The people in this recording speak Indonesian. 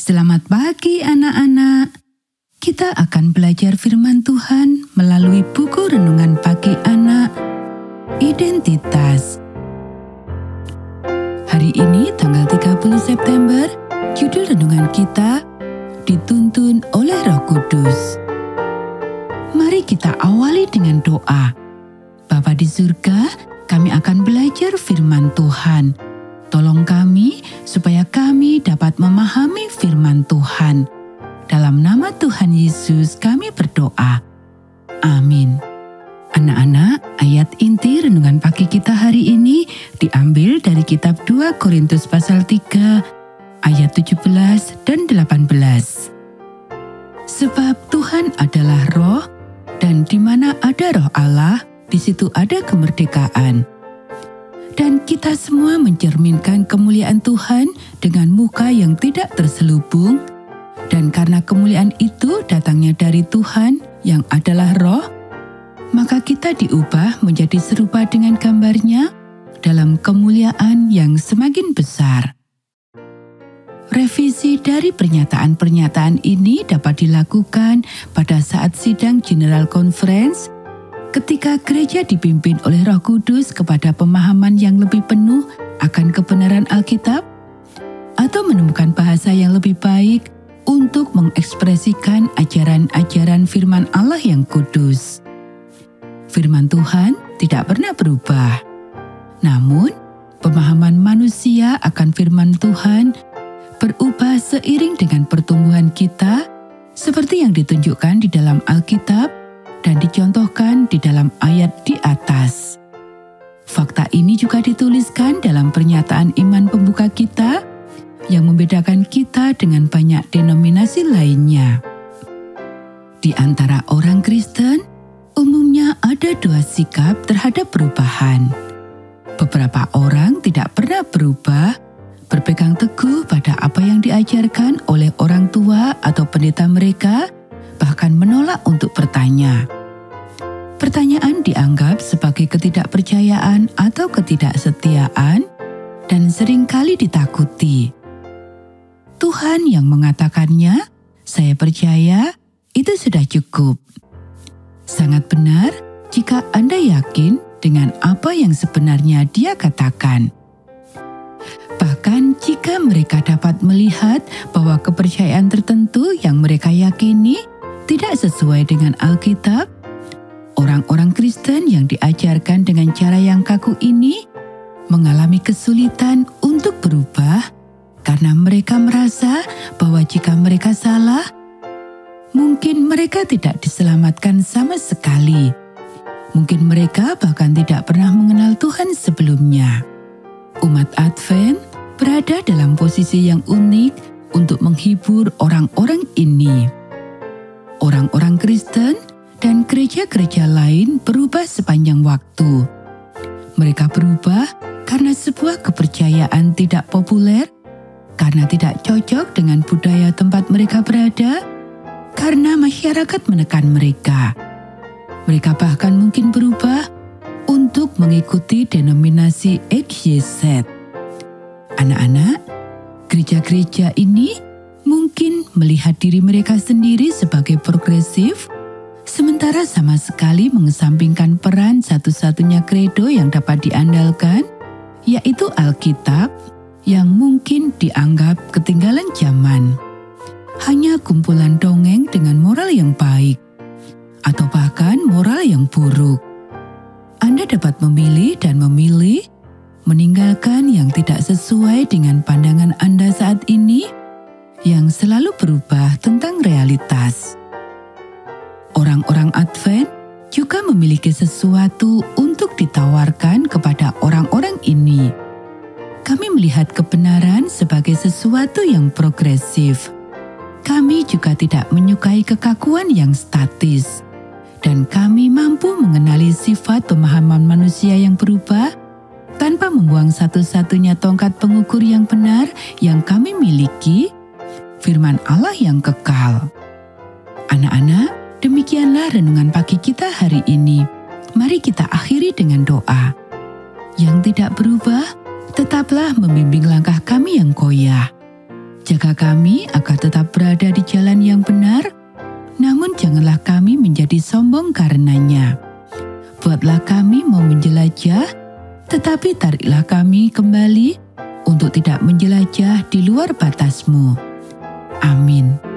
Selamat pagi anak-anak. Kita akan belajar firman Tuhan melalui buku renungan pagi anak, Identitas. Hari ini tanggal 30 September, judul renungan kita, Dituntun oleh Roh Kudus. Mari kita awali dengan doa. Bapa di surga, kami akan belajar firman Tuhan. Tolong kami supaya kami dapat memahami firman Tuhan. Dalam nama Tuhan Yesus kami berdoa. Amin. Anak-anak, ayat inti renungan pagi kita hari ini diambil dari kitab 2 Korintus pasal 3 ayat 17 dan 18. Sebab Tuhan adalah roh, dan di mana ada roh Allah, di situ ada kemerdekaan. Dan kita semua mencerminkan kemuliaan Tuhan dengan muka yang tidak terselubung, dan karena kemuliaan itu datangnya dari Tuhan yang adalah roh, maka kita diubah menjadi serupa dengan gambarnya dalam kemuliaan yang semakin besar. Revisi dari pernyataan-pernyataan ini dapat dilakukan pada saat sidang General Conference, ketika gereja dipimpin oleh Roh Kudus kepada pemahaman yang lebih penuh akan kebenaran Alkitab, atau menemukan bahasa yang lebih baik untuk mengekspresikan ajaran-ajaran firman Allah yang kudus. Firman Tuhan tidak pernah berubah. Namun, pemahaman manusia akan firman Tuhan berubah seiring dengan pertumbuhan kita, seperti yang ditunjukkan di dalam Alkitab dan dicontohkan di dalam ayat di atas. Fakta ini juga dituliskan dalam pernyataan iman pembuka kita yang membedakan kita dengan banyak denominasi lainnya. Di antara orang Kristen, umumnya ada dua sikap terhadap perubahan. Beberapa orang tidak pernah berubah, berpegang teguh pada apa yang diajarkan oleh orang tua atau pendeta mereka, bahkan menolak untuk bertanya. Pertanyaan dianggap sebagai ketidakpercayaan atau ketidaksetiaan dan seringkali ditakuti. Tuhan yang mengatakannya, saya percaya, itu sudah cukup. Sangat benar jika Anda yakin dengan apa yang sebenarnya Dia katakan. Bahkan jika mereka dapat melihat bahwa kepercayaan tertentu yang mereka yakini tidak sesuai dengan Alkitab, orang-orang Kristen yang diajarkan dengan cara yang kaku ini mengalami kesulitan untuk berubah karena mereka merasa bahwa jika mereka salah, mungkin mereka tidak diselamatkan sama sekali. Mungkin mereka bahkan tidak pernah mengenal Tuhan sebelumnya. Umat Advent berada dalam posisi yang unik untuk menghibur orang-orang ini. Orang-orang Kristen dan gereja-gereja lain berubah sepanjang waktu. Mereka berubah karena sebuah kepercayaan tidak populer, karena tidak cocok dengan budaya tempat mereka berada, karena masyarakat menekan mereka. Mereka bahkan mungkin berubah untuk mengikuti denominasi XYZ. Anak-anak, gereja-gereja ini mungkin melihat diri mereka sendiri sebagai progresif, sementara sama sekali mengesampingkan peran satu-satunya kredo yang dapat diandalkan, yaitu Alkitab, yang mungkin dianggap ketinggalan zaman. Hanya kumpulan dongeng dengan moral yang baik, atau bahkan moral yang buruk. Anda dapat memilih dan memilih, meninggalkan yang tidak sesuai dengan pandangan Anda saat ini, yang selalu berubah tentang realitas. Orang-orang Advent juga memiliki sesuatu untuk ditawarkan kepada orang-orang ini. Kami melihat kebenaran sebagai sesuatu yang progresif. Kami juga tidak menyukai kekakuan yang statis. Dan kami mampu mengenali sifat pemahaman manusia yang berubah tanpa membuang satu-satunya tongkat pengukur yang benar yang kami miliki, firman Allah yang kekal. Anak-anak, demikianlah renungan pagi kita hari ini. Mari kita akhiri dengan doa. Yang tidak berubah, tetaplah membimbing langkah kami yang goyah. Jaga kami agar tetap berada di jalan yang benar, namun janganlah kami menjadi sombong karenanya. Buatlah kami mau menjelajah, tetapi tariklah kami kembali untuk tidak menjelajah di luar batas-Mu. Amin.